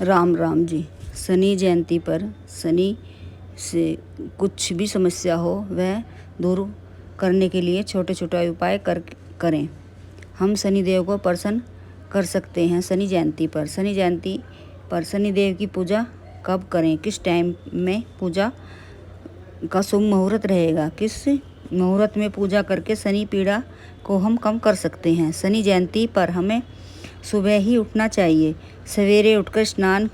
राम राम जी। शनि जयंती पर शनि से कुछ भी समस्या हो वह दूर करने के लिए छोटे छोटे उपाय करें। हम शनिदेव को प्रसन्न कर सकते हैं। शनि जयंती पर शनिदेव की पूजा कब करें, किस टाइम में पूजा का शुभ मुहूर्त रहेगा, किस मुहूर्त में पूजा करके शनि पीड़ा को हम कम कर सकते हैं। शनि जयंती पर हमें सुबह ही उठना चाहिए। सवेरे उठकर स्नान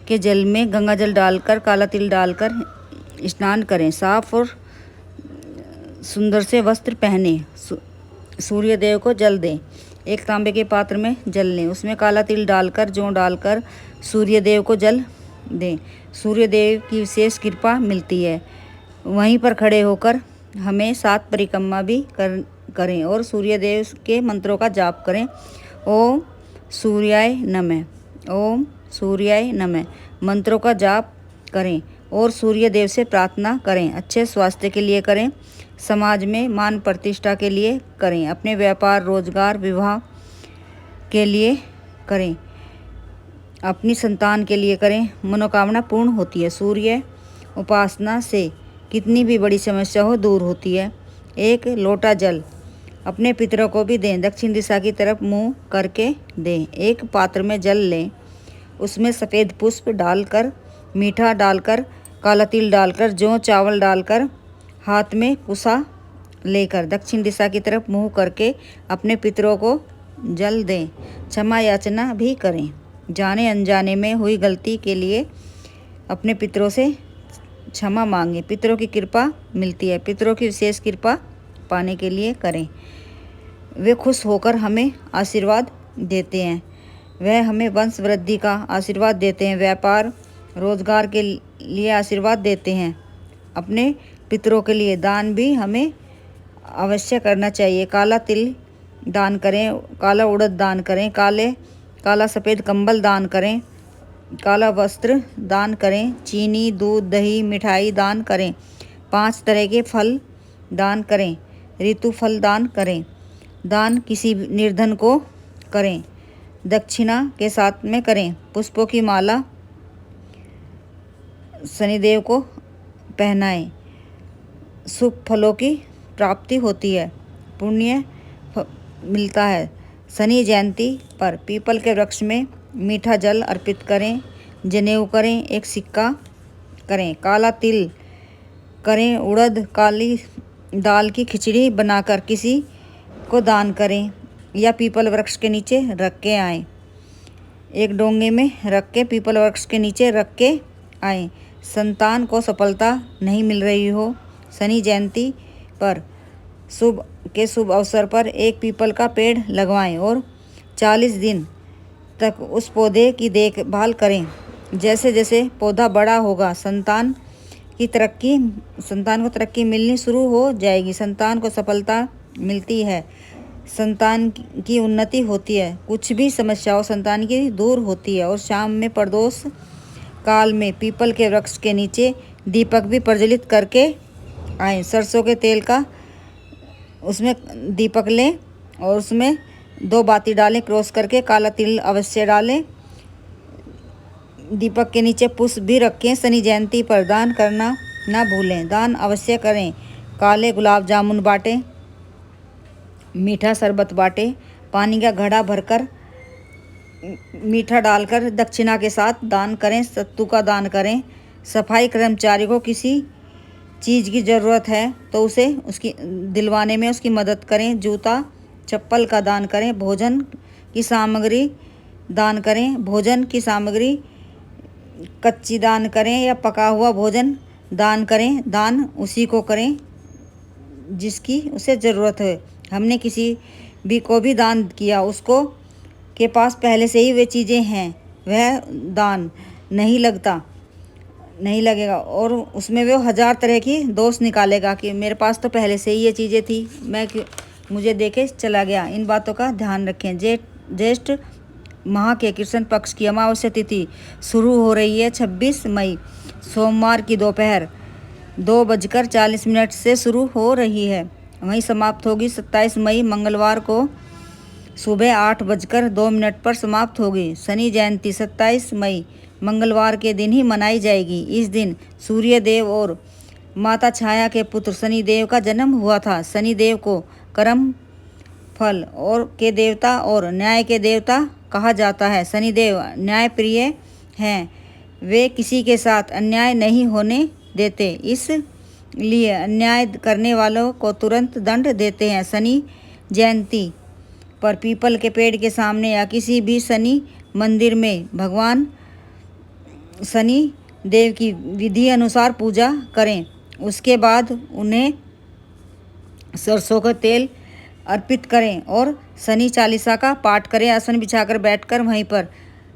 के जल में गंगा जल डालकर काला तिल डालकर स्नान करें। साफ और सुंदर से वस्त्र पहने सूर्य देव को जल दें। एक तांबे के पात्र में जल लें, उसमें काला तिल डालकर जौ डालकर सूर्य देव को जल दें। सूर्य देव की विशेष कृपा मिलती है। वहीं पर खड़े होकर हमें 7 परिक्रमा भी करें और सूर्य देव के मंत्रों का जाप करें। ओम सूर्याय नमः, ओम सूर्याय नमः मंत्रों का जाप करें और सूर्य देव से प्रार्थना करें। अच्छे स्वास्थ्य के लिए करें, समाज में मान प्रतिष्ठा के लिए करें, अपने व्यापार रोजगार विवाह के लिए करें, अपनी संतान के लिए करें, मनोकामना पूर्ण होती है। सूर्य उपासना से कितनी भी बड़ी समस्या हो दूर होती है। एक लोटा जल अपने पितरों को भी दें, दक्षिण दिशा की तरफ मुंह करके दें। एक पात्र में जल लें, उसमें सफ़ेद पुष्प डालकर, मीठा डालकर, काला तिल डालकर, जौ चावल डालकर, हाथ में कुसा लेकर दक्षिण दिशा की तरफ मुंह करके अपने पितरों को जल दें। क्षमा याचना भी करें। जाने अनजाने में हुई गलती के लिए अपने पितरों से क्षमा मांगें। पितरों की कृपा मिलती है। पितरों की विशेष कृपा पाने के लिए करें। वे खुश होकर हमें आशीर्वाद देते हैं। वह हमें वंश वृद्धि का आशीर्वाद देते हैं, व्यापार रोजगार के लिए आशीर्वाद देते हैं। अपने पितरों के लिए दान भी हमें अवश्य करना चाहिए। काला तिल दान करें, काला उड़द दान करें, काला सफ़ेद कंबल दान करें, काला वस्त्र दान करें, चीनी दूध दही मिठाई दान करें, 5 तरह के फल दान करें, ऋतु फल दान करें। दान किसी निर्धन को करें, दक्षिणा के साथ में करें। पुष्पों की माला शनिदेव को पहनाएं। शुभ फलों की प्राप्ति होती है, पुण्य मिलता है। शनि जयंती पर पीपल के वृक्ष में मीठा जल अर्पित करें, जनेऊ करें, एक सिक्का करें, काला तिल करें, उड़द काली दाल की खिचड़ी बनाकर किसी को दान करें या पीपल वृक्ष के नीचे रख के आएँ। एक डोंगे में रख के पीपल वृक्ष के नीचे रख के आएँ। संतान को सफलता नहीं मिल रही हो, शनि जयंती पर शुभ अवसर पर एक पीपल का पेड़ लगवाएं और 40 दिन तक उस पौधे की देखभाल करें। जैसे जैसे पौधा बड़ा होगा संतान को तरक्की मिलनी शुरू हो जाएगी। संतान को सफलता मिलती है, संतान की उन्नति होती है, कुछ भी समस्या हो संतान की दूर होती है। और शाम में प्रदोष काल में पीपल के वृक्ष के नीचे दीपक भी प्रज्वलित करके आए। सरसों के तेल का उसमें दीपक लें और उसमें 2 बाती डालें, क्रॉस करके काला तिल अवश्य डालें। दीपक के नीचे पुष्प भी रखें। शनि जयंती पर दान करना ना भूलें, दान अवश्य करें। काले गुलाब जामुन बाटें, मीठा शरबत बाटें, पानी का घड़ा भरकर मीठा डालकर दक्षिणा के साथ दान करें। सत्तू का दान करें। सफाई कर्मचारी को किसी चीज़ की ज़रूरत है तो उसे उसकी दिलवाने में उसकी मदद करें। जूता चप्पल का दान करें। भोजन की सामग्री दान करें। भोजन की सामग्री कच्ची दान करें या पका हुआ भोजन दान करें। दान उसी को करें जिसकी उसे ज़रूरत है। हमने किसी भी को भी दान किया, उसको के पास पहले से ही वे चीज़ें हैं, वह दान नहीं लगेगा और उसमें वो 1000 तरह की दोष निकालेगा कि मेरे पास तो पहले से ही ये चीज़ें थी, मुझे देके चला गया। इन बातों का ध्यान रखें। ज्येष्ठ माह के कृष्ण पक्ष की अमावस्या तिथि शुरू हो रही है 26 मई सोमवार की दोपहर 2:40 से शुरू हो रही है, वहीं समाप्त होगी 27 मई मंगलवार को सुबह 8:02 पर समाप्त होगी। शनि जयंती 27 मई मंगलवार के दिन ही मनाई जाएगी। इस दिन सूर्य देव और माता छाया के पुत्र शनिदेव का जन्म हुआ था। शनिदेव को कर्म, फल और के देवता और न्याय के देवता कहा जाता है। शनिदेव न्याय प्रिय हैं। वे किसी के साथ अन्याय नहीं होने देते, इसलिए अन्याय करने वालों को तुरंत दंड देते हैं। शनि जयंती पर पीपल के पेड़ के सामने या किसी भी शनि मंदिर में भगवान शनि देव की विधि अनुसार पूजा करें। उसके बाद उन्हें सरसों का तेल अर्पित करें और शनि चालीसा का पाठ करें। आसन बिछाकर बैठकर वहीं पर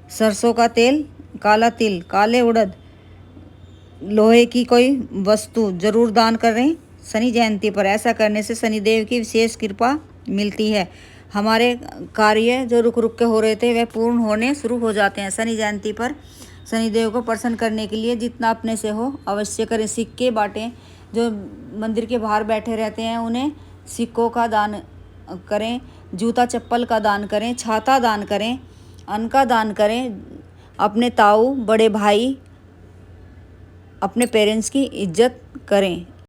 सरसों का तेल, काला तिल, काले उड़द, लोहे की कोई वस्तु जरूर दान करें शनि जयंती पर। ऐसा करने से शनिदेव की विशेष कृपा मिलती है। हमारे कार्य जो रुक रुक के हो रहे थे वह पूर्ण होने शुरू हो जाते हैं। शनि जयंती पर शनिदेव को प्रसन्न करने के लिए जितना अपने से हो अवश्य करें। सिक्के बांटें। जो मंदिर के बाहर बैठे रहते हैं उन्हें सिक्कों का दान करें, जूता चप्पल का दान करें, छाता दान करें, अन्न का दान करें। अपने ताऊ, बड़े भाई, अपने पेरेंट्स की इज्जत करें।